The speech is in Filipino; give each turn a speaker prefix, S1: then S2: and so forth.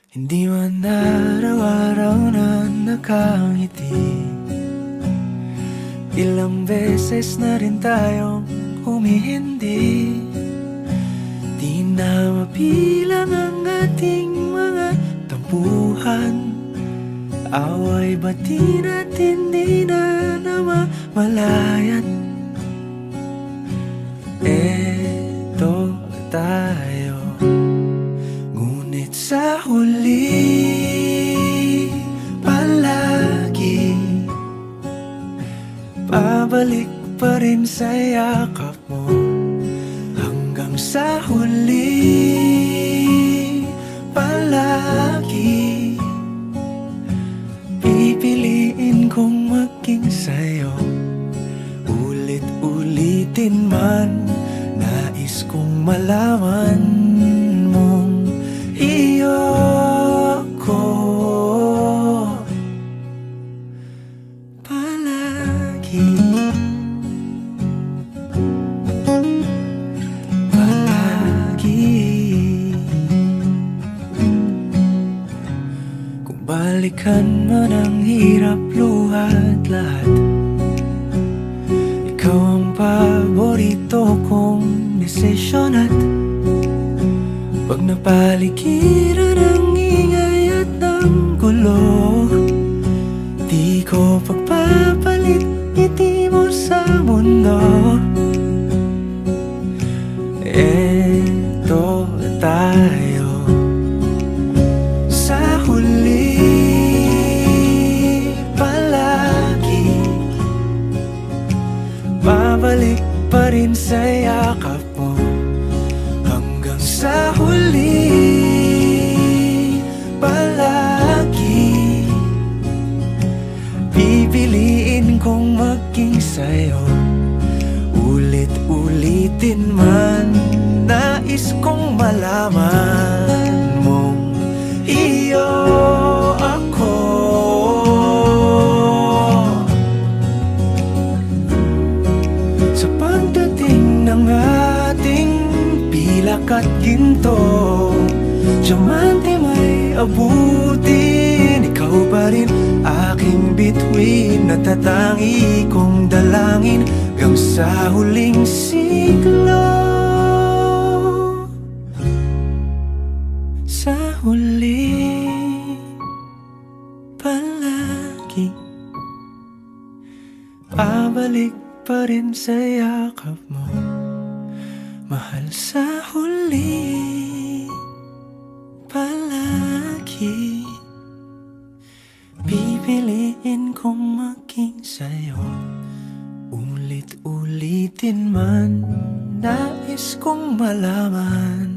S1: Hindi man araw-araw na nakangiti. Ilang beses na rin tayong humihindi. Di na mabilang ang ating mga tampuhan. Away bati natin di na namamalayan. Eto tayo, ngunit sa huli palagi pabalik pa rin sa yakap mo. Hanggang sa huli palagi pipiliin kong maging sa'yo. Ulit-ulitin man, nais kong malaman mong iyo ko palagi. Kung balikan man ang hirap, luhat lahat, ikaw ang paborito kong desisyon. At pag napaligiran ang ingay at ng gulo, di ko pagpapalit ngiti mo sa mundo. Eto tayo, sa huli palagi babalik pa rin sa yakap mo. Hanggang sa huli palagi pipiliin kong maging sa'yo. Ulit-ulitin man, nais kong malaman mong iyo ako. Sa pagdating ng ating pilak at ginto, diamante may abutin, ikaw pa rin aking bituin. Natatangi kong dalangin hanggang sa huling siglo. Sa huli palagi pabalik pa rin sa yakap mo, mahal. Sa huli palagi pipiliin kong maging sa'yo. Ulit-ulitin man, nais kong malaman